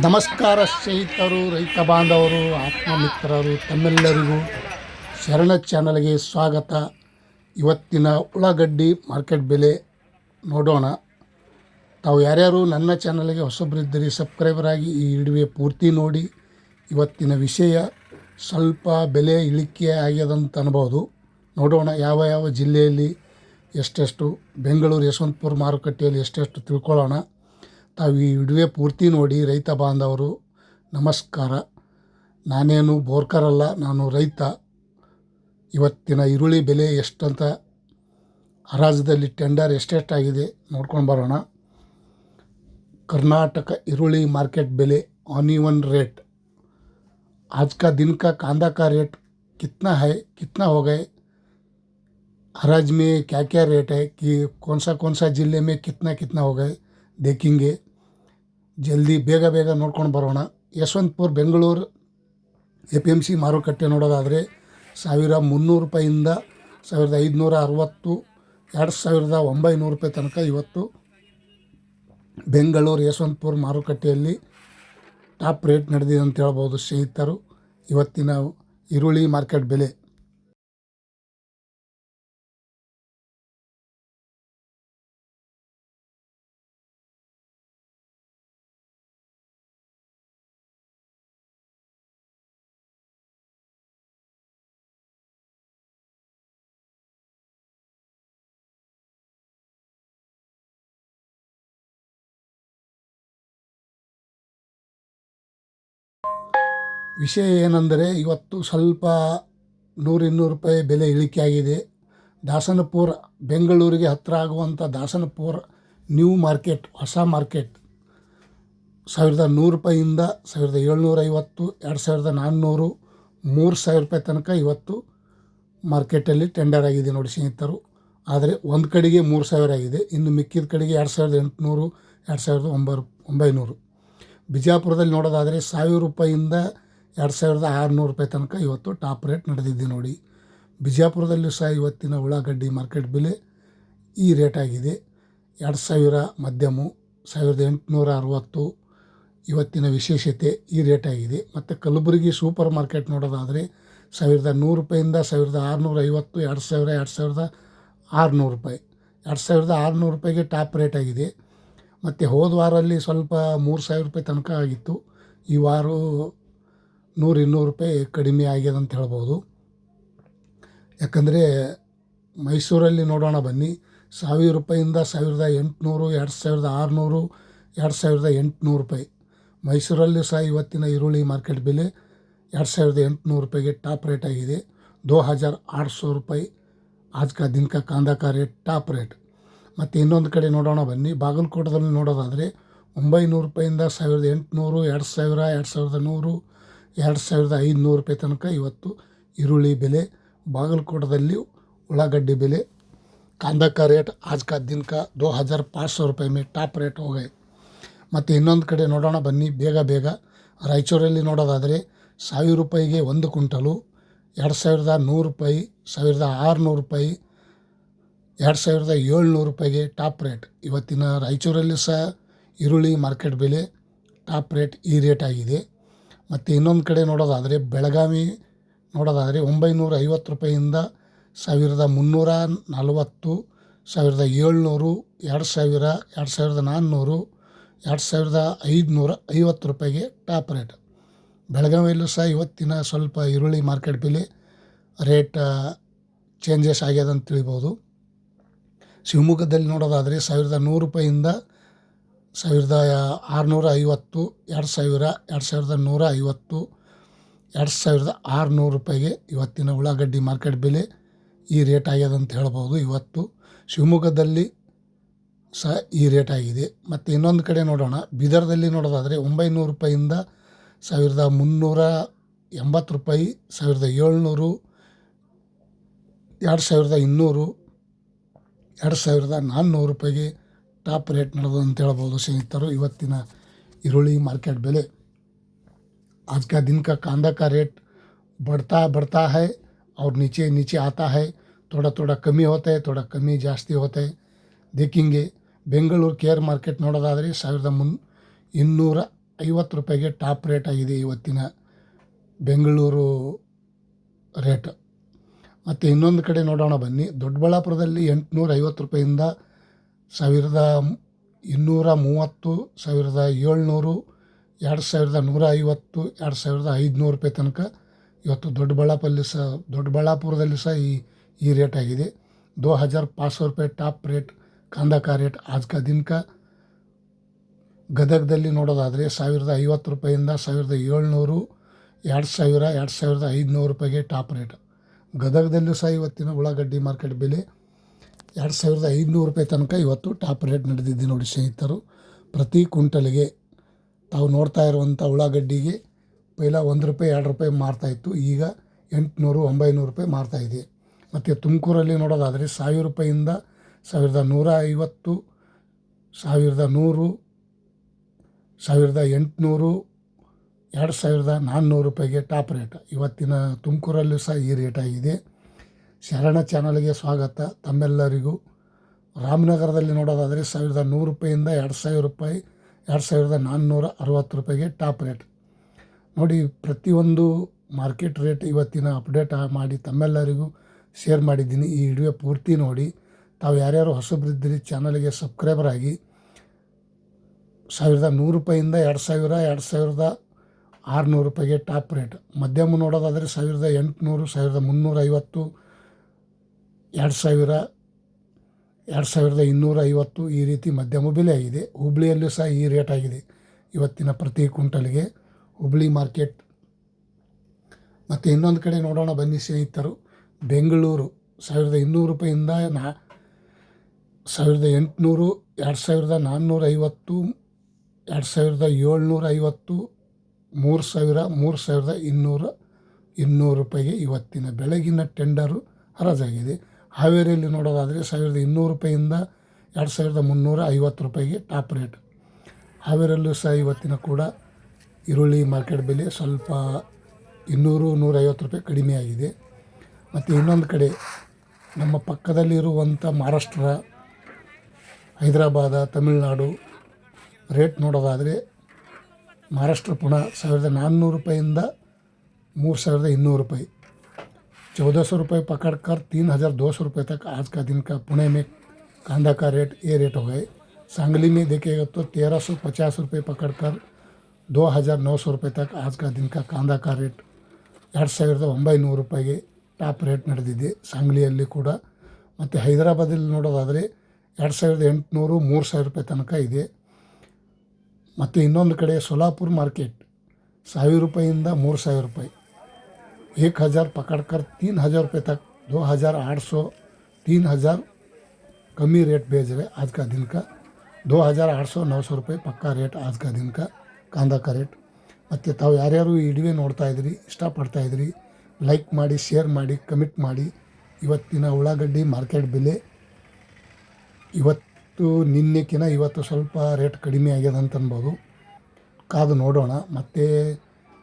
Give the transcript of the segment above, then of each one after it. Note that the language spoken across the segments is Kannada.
ನಮಸ್ಕಾರ ಸ್ನೇಹಿತರು, ರೈತ ಬಾಂಧವರು, ಆತ್ಮಮಿತ್ರರು ತಮ್ಮೆಲ್ಲರಿಗೂ ಶರಣ ಚಾನಲ್ಗೆ ಸ್ವಾಗತ. ಇವತ್ತಿನ ಉಳ್ಳಾಗಡ್ಡಿ ಮಾರ್ಕೆಟ್ ಬೆಲೆ ನೋಡೋಣ. ತಾವು ಯಾರ್ಯಾರು ನನ್ನ ಚಾನಲ್ಗೆ ಹೊಸಬರಿದ್ದರೆ ಸಬ್ಸ್ಕ್ರೈಬರ್ ಆಗಿ ಈ ವಿಡಿಯೋ ಪೂರ್ತಿ ನೋಡಿ. ಇವತ್ತಿನ ವಿಷಯ ಸ್ವಲ್ಪ ಬೆಲೆ ಇಳಿಕೆ ಆಗ್ಯದಂತ ಅನ್ಬೋದು. ನೋಡೋಣ ಯಾವ ಯಾವ ಜಿಲ್ಲೆಯಲ್ಲಿ ಎಷ್ಟೆಷ್ಟು, ಬೆಂಗಳೂರು ಯಶವಂತಪುರ ಮಾರುಕಟ್ಟೆಯಲ್ಲಿ ಎಷ್ಟೆಷ್ಟು ತಿಳ್ಕೊಳ್ಳೋಣ. ತಾವು ಈ ವಿಡಿಯೋ ಪೂರ್ತಿ ನೋಡಿ. ರೈತ ಬಾಂಧವರು ನಮಸ್ಕಾರ. ನಾನೇನು ಬೋರ್ಕರ್ ಅಲ್ಲ, ನಾನು ರೈತ. ಇವತ್ತಿನ ಈರುಳ್ಳಿ ಬೆಲೆ ಎಷ್ಟಂತ ಹರಾಜದಲ್ಲಿ ಟೆಂಡರ್ ಎಷ್ಟೆಷ್ಟಾಗಿದೆ ನೋಡ್ಕೊಂಡು ಬರೋಣ. कर्नाटक ಈರುಳ್ಳಿ मार्केट बेले ऑनियन रेट आज का दिन का कांदा का रेट कितना है, कितना हो गए, हराज में क्या क्या रेट है, कि कौन सा ಜಿಲ್ಲೆ में कितना कितना हो गए देखेंगे. ಜಲ್ದಿ ಬೇಗ ನೋಡ್ಕೊಂಡು ಬರೋಣ. ಯಶವಂತಪುರ ಬೆಂಗಳೂರು APMC ಮಾರುಕಟ್ಟೆ ನೋಡೋದಾದರೆ 1300 ರೂಪಾಯಿಂದ 1560, 2900 ರೂಪಾಯಿ ತನಕ ಇವತ್ತು ಬೆಂಗಳೂರು ಯಶವಂತಪುರ ಮಾರುಕಟ್ಟೆಯಲ್ಲಿ ಟಾಪ್ ರೇಟ್ ನಡೆದಿದೆ ಅಂತ ಹೇಳ್ಬೋದು ಸ್ನೇಹಿತರು. ಇವತ್ತಿನ ಈರುಳ್ಳಿ ಮಾರ್ಕೆಟ್ ಬೆಲೆ ವಿಷಯ ಏನೆಂದರೆ ಇವತ್ತು ಸ್ವಲ್ಪ 100-200 ರೂಪಾಯಿ ಬೆಲೆ ಇಳಿಕೆ ಆಗಿದೆ. ದಾಸನಪುರ ಬೆಂಗಳೂರಿಗೆ ಹತ್ತಿರ ಆಗುವಂಥ ದಾಸನಪುರ ನ್ಯೂ ಮಾರ್ಕೆಟ್, ಹೊಸ ಮಾರ್ಕೆಟ್ 1100 ರೂಪಾಯಿಂದ 1750, 2400, 3000 ರೂಪಾಯಿ ತನಕ ಇವತ್ತು ಮಾರ್ಕೆಟಲ್ಲಿ ಟೆಂಡರ್ ಆಗಿದೆ ನೋಡಿ ಸ್ನೇಹಿತರು. ಆದರೆ ಒಂದು ಕಡೆಗೆ 3000 ಆಗಿದೆ, ಇನ್ನು ಮಿಕ್ಕಿದ ಕಡೆಗೆ 2800, 2900. ಬಿಜಾಪುರದಲ್ಲಿ ನೋಡೋದಾದರೆ 1000 ರೂಪಾಯಿಂದ 2600 ರೂಪಾಯಿ ತನಕ ಇವತ್ತು ಟಾಪ್ ರೇಟ್ ನಡೆದಿದೆ ನೋಡಿ. ಬಿಜಾಪುರದಲ್ಲೂ ಸಹ ಇವತ್ತಿನ ಉಳ್ಳಾಗಡ್ಡಿ ಮಾರ್ಕೆಟ್ ಬೆಲೆ ಈ ರೇಟ್ ಆಗಿದೆ. 2000 ಮಧ್ಯಮು, 1860 ಇವತ್ತಿನ ವಿಶೇಷತೆ ಈ ರೇಟ್ ಆಗಿದೆ. ಮತ್ತು ಕಲಬುರಗಿ ಸೂಪರ್ ಮಾರ್ಕೆಟ್ ನೋಡೋದಾದರೆ 1100 ರೂಪಾಯಿಂದ 1650, 2600 ರೂಪಾಯಿ, 2600 ರೂಪಾಯಿಗೆ ಟಾಪ್ ರೇಟ್ ಆಗಿದೆ. ಮತ್ತು ಹೋದ ವಾರಲ್ಲಿ ಸ್ವಲ್ಪ 3000 ರೂಪಾಯಿ ತನಕ ಆಗಿತ್ತು. ಈ ವಾರ 100-200 ರೂಪಾಯಿ ಕಡಿಮೆ ಆಗ್ಯದ ಅಂತ ಹೇಳ್ಬೋದು. ಯಾಕಂದರೆ ಮೈಸೂರಲ್ಲಿ ನೋಡೋಣ ಬನ್ನಿ, 1000 ರೂಪಾಯಿಂದ 1800, 2600, 2800 ರೂಪಾಯಿ. ಮೈಸೂರಲ್ಲಿ ಸಹ ಇವತ್ತಿನ ಈರುಳ್ಳಿ ಮಾರ್ಕೆಟ್ ಬೆಲೆ 2800 ರೂಪಾಯಿಗೆ ಟಾಪ್ ರೇಟ್ ಆಗಿದೆ. 2800 ರೂಪಾಯಿ आज का दिन का कांदा का ರೇಟ್ ಟಾಪ್ ರೇಟ್. ಮತ್ತು ಇನ್ನೊಂದು ಕಡೆ ನೋಡೋಣ ಬನ್ನಿ, ಬಾಗಲಕೋಟದಲ್ಲಿ ನೋಡೋದಾದರೆ 900 ರೂಪಾಯಿಂದ 1800, 2000, 2100, 2500 ರೂಪಾಯಿ ತನಕ ಇವತ್ತು ಈರುಳ್ಳಿ ಬೆಲೆ ಬಾಗಲಕೋಟದಲ್ಲಿ ಉಳ್ಳಾಗಡ್ಡಿ ಬೆಲೆ कांदा का रेट आज का दिन का 2500 ರೂಪಾಯಿ में ಟಾಪ್ ರೇಟ್ हो गए. ಮತ್ತು ಇನ್ನೊಂದು ಕಡೆ ನೋಡೋಣ ಬನ್ನಿ ಬೇಗ ರಾಯಚೂರಲ್ಲಿ ನೋಡೋದಾದರೆ 1000 ರೂಪಾಯಿಗೆ 1 ಕ್ವಿಂಟಲು, 2100 ರೂಪಾಯಿ, 1600 ರೂಪಾಯಿ, 2700 ರೂಪಾಯಿಗೆ ಟಾಪ್ ರೇಟ್. ಇವತ್ತಿನ ರಾಯಚೂರಲ್ಲಿ ಸಹ ಈರುಳ್ಳಿ ಮಾರ್ಕೆಟ್ ಬೆಲೆ ಟಾಪ್ ರೇಟ್ ಈ ರೇಟ್ ಆಗಿದೆ. ಮತ್ತು ಇನ್ನೊಂದು ಕಡೆ ನೋಡೋದಾದರೆ ಬೆಳಗಾವಿ ನೋಡೋದಾದರೆ 950 ರೂಪಾಯಿಯಿಂದ 1340, 1700, 2000, 2400, 2550 ರೂಪಾಯಿಗೆ ಟಾಪ್ ರೇಟ್. ಬೆಳಗಾವಿಯಲ್ಲೂ ಸಹ ಇವತ್ತಿನ ಸ್ವಲ್ಪ ಈರುಳ್ಳಿ ಮಾರ್ಕೆಟ್ ಬೆಲೆ ರೇಟ್ ಚೇಂಜಸ್ ಆಗ್ಯದ ಅಂತ ತಿಳಿಬೋದು. ಶಿವಮೊಗ್ಗದಲ್ಲಿ ನೋಡೋದಾದರೆ 1100 ರೂಪಾಯಿಯಿಂದ 1650, 2000, 2150, 2600 ರೂಪಾಯಿಗೆ ಇವತ್ತಿನ ಉಳ್ಳಾಗಡ್ಡಿ ಮಾರ್ಕೆಟ್ ಬೆಲೆ ಈ ರೇಟ್ ಆಗ್ಯದ ಅಂತ ಹೇಳ್ಬೋದು. ಇವತ್ತು ಶಿವಮೊಗ್ಗದಲ್ಲಿ ಸಹ ಈ ರೇಟ್ ಆಗಿದೆ. ಮತ್ತು ಇನ್ನೊಂದು ಕಡೆ ನೋಡೋಣ, ಬೀದರ್ದಲ್ಲಿ ನೋಡೋದಾದರೆ 900 ರೂಪಾಯಿಯಿಂದ 1380 ರೂಪಾಯಿ, 1700, 2200, 2400 ರೂಪಾಯಿಗೆ ಟಾಪ್ ರೇಟ್ ನಡೆದು ಅಂತ ಹೇಳ್ಬೋದು ಸ್ನೇಹಿತರು. ಇವತ್ತಿನ ಈರುಳ್ಳಿ ಮಾರ್ಕೆಟ್ ಬೆಲೆ आज का दिन का कांदा का रेट बढ़ता है और नीचे आता है. थोड़ा कमी होता है, थोड़ा कमी जास्ती होता है. देखेंगे. ಬೆಂಗಳೂರು ಕೇರ್ ಮಾರ್ಕೆಟ್ ನೋಡೋದಾದರೆ 1250 ರೂಪಾಯಿಗೆ ಟಾಪ್ ರೇಟ್ ಆಗಿದೆ ಇವತ್ತಿನ ಬೆಂಗಳೂರು ರೇಟ್. ಮತ್ತು ಇನ್ನೊಂದು ಕಡೆ ನೋಡೋಣ ಬನ್ನಿ. ದೊಡ್ಡಬಳ್ಳಾಪುರದಲ್ಲಿ 850 ರೂಪಾಯಿಂದ 1230, 1700, 2150, 2500 ರೂಪಾಯಿ ತನಕ ಇವತ್ತು ದೊಡ್ಡಬಳ್ಳಾಪುರದಲ್ಲಿ ಸಹ ಈ ರೇಟ್ ಆಗಿದೆ. 2500 रुपये ಟಾಪ್ ರೇಟ್ ಕಾಂದಾ ಕಾ ರೇಟ್ ಆಜ್ ಕಾ ದಿನ ಕಾ. ಗದಗದಲ್ಲಿ ನೋಡೋದಾದರೆ 1050 ರೂಪಾಯಿಂದ 1700, 2000, 2500 ರೂಪಾಯಿಗೆ ಟಾಪ್ ರೇಟ್. ಗದಗದಲ್ಲೂ ಸಹ ಇವತ್ತಿನ ಉಳ್ಳಾಗಡ್ಡಿ ಮಾರ್ಕೆಟ್ ಬೆಲೆ 2500 ರೂಪಾಯಿ ತನಕ ಇವತ್ತು ಟಾಪ್ ರೇಟ್ ನಡೆದಿದೆ ನೋಡಿ ಸ್ನೇಹಿತರು. ಪ್ರತಿ ಕ್ವಿಂಟಲ್ಗೆ ತಾವು ನೋಡ್ತಾ ಇರುವಂಥ ಉಳ್ಳಾಗಡ್ಡಿಗೆ ಪೈಲ 1 ರೂಪಾಯಿ 2 ರೂಪಾಯಿ ಮಾರ್ತಾಯಿತ್ತು, ಈಗ 800, 900 ರೂಪಾಯಿ ಮಾರ್ತಾಯಿದೆ. ಮತ್ತು ತುಮಕೂರಲ್ಲಿ ನೋಡೋದಾದರೆ 1000 ರೂಪಾಯಿಂದ 1150, 1100, 1800, 2400 ರೂಪಾಯಿಗೆ ಟಾಪ್ ರೇಟ್. ಇವತ್ತಿನ ತುಮಕೂರಲ್ಲೂ ಸಹ ಈ ರೇಟ್ ಆಗಿದೆ. ಶರಣ ಚಾನಲ್ಗೆ ಸ್ವಾಗತ ತಮ್ಮೆಲ್ಲರಿಗೂ. ರಾಮನಗರದಲ್ಲಿ ನೋಡೋದಾದರೆ 1100 ರೂಪಾಯಿಂದ 2000 ರೂಪಾಯಿ, 2460 ರೂಪಾಯಿಗೆ ಟಾಪ್ ರೇಟ್. ನೋಡಿ, ಪ್ರತಿಯೊಂದು ಮಾರ್ಕೆಟ್ ರೇಟ್ ಇವತ್ತಿನ ಅಪ್ಡೇಟ್ ಮಾಡಿ ತಮ್ಮೆಲ್ಲರಿಗೂ ಶೇರ್ ಮಾಡಿದ್ದೀನಿ. ಈ ವಿಡಿಯೋ ಪೂರ್ತಿ ನೋಡಿ. ತಾವು ಯಾರ್ಯಾರು ಹೊಸಬರಿದ್ದೀರಿ ಚಾನಲ್ಗೆ ಸಬ್ಸ್ಕ್ರೈಬರ್ ಆಗಿ. 1100 ರೂಪಾಯಿಂದ 2000, 2600 ರೂಪಾಯಿಗೆ ಟಾಪ್ ರೇಟ್. ಮಧ್ಯಮ ನೋಡೋದಾದರೆ 1800, 1350, 2000, 2250 ಈ ರೀತಿ ಮಧ್ಯಮ ಬೆಲೆ ಆಗಿದೆ. ಹುಬ್ಳಿಯಲ್ಲೂ ಸಹ ಈ ರೇಟ್ ಆಗಿದೆ ಇವತ್ತಿನ ಪ್ರತಿ ಕ್ವಿಂಟಲ್ಗೆ, ಹುಬ್ಳಿ ಮಾರ್ಕೆಟ್. ಮತ್ತು ಇನ್ನೊಂದು ಕಡೆ ನೋಡೋಣ ಬನ್ನಿ ಸ್ನೇಹಿತರು. ಬೆಂಗಳೂರು 1200 ರೂಪಾಯಿಂದ 1800, 2450, 2750, 3000, 3200 ರೂಪಾಯಿಗೆ ಇವತ್ತಿನ ಬೆಳಗಿನ ಟೆಂಡರು ಹರಾಜಾಗಿದೆ. ಹಾವೇರಿಯಲ್ಲಿ ನೋಡೋದಾದರೆ 1200 ರೂಪಾಯಿಂದ 2350 ರೂಪಾಯಿಗೆ ಟಾಪ್ ರೇಟ್. ಹಾವೇರಿಯಲ್ಲೂ ಸಹ ಇವತ್ತಿನ ಕೂಡ ಈರುಳ್ಳಿ ಮಾರ್ಕೆಟ್ ಬೆಲೆ ಸ್ವಲ್ಪ 200, 150 ರೂಪಾಯಿ ಕಡಿಮೆ ಆಗಿದೆ. ಮತ್ತು ಇನ್ನೊಂದು ಕಡೆ ನಮ್ಮ ಪಕ್ಕದಲ್ಲಿರುವಂಥ ಮಹಾರಾಷ್ಟ್ರ, ಹೈದರಾಬಾದ, ತಮಿಳುನಾಡು ರೇಟ್ ನೋಡೋದಾದರೆ महाराष्ट्र पुणे 1400 रुपये 3200 रुपये, 1400 रुपये पकड़कर 3200 रुपये तक आज का दिन का पुणे में कांदा का रेट ये रेट हो गए। सांगली में देखिएगा तो 1350 रुपये पकड़कर 2900 रुपये तक आज का दिन का कांदा का रेट 2900 ರೂಪಾಯಿಗೆ ಟಾಪ್ ರೇಟ್ ನಡೆದಿದೆ ಸಾಂಗ್ಲಿಯಲ್ಲಿ ಕೂಡ। ಮತ್ತು ಹೈದರಾಬಾದಲ್ಲಿ ನೋಡೋದಾದರೆ 2800 3000 ರೂಪಾಯಿ ತನಕ ಇದೆ। ಮತ್ತು ಇನ್ನೊಂದು ಕಡೆ ಸೋಲಾಪುರ ಮಾರ್ಕೆಟ್ 1000 ರೂಪಾಯಿಂದ 3000 ರೂಪಾಯಿ, 1000 पकड़कर 3000 रुपये तक 2800 3000 कमी रेट भेज रहे आज का दिन का। 2800 900 रुपये पक्का रेट आज का दिन का कांदा का रेट। ಮತ್ತು ತಾವು ಯಾರ್ಯಾರು ಈ ವಿಡಿಯೋ ನೋಡ್ತಾ ಇದ್ರಿ, ಇಷ್ಟಪಡ್ತಾ ಇದ್ರಿ, ಲೈಕ್ ಮಾಡಿ, ಶೇರ್ ಮಾಡಿ, ಕಮೆಂಟ್ ಮಾಡಿ। ಇವತ್ತಿನ ಉಳ್ಳಾಗಡ್ಡಿ ಮಾರ್ಕೆಟ್ ಬೆಲೆ ಇವತ್ತು ನಿನ್ನೆಕಿನ ಇವತ್ತು ಸ್ವಲ್ಪ ರೇಟ್ ಕಡಿಮೆ ಆಗ್ಯದ ಅಂತ ಅನ್ಬೋದು, ಕಾದು ನೋಡೋಣ, ಮತ್ತೆ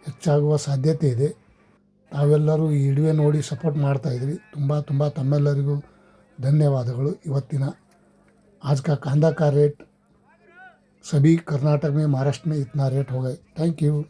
ಹೆಚ್ಚಾಗುವ ಸಾಧ್ಯತೆ ಇದೆ। ತಾವೆಲ್ಲರೂ ಈ ವಿಡಿಯೋ ನೋಡಿ ಸಪೋರ್ಟ್ ಮಾಡ್ತಾಯಿದ್ರಿ, ತುಂಬ ತಮ್ಮೆಲ್ಲರಿಗೂ ಧನ್ಯವಾದಗಳು। ಇವತ್ತಿನ आज का कांदा का रेट सभी कर्नाटक में, महाराष्ट्र में इतना रेट हो गए। Thank you.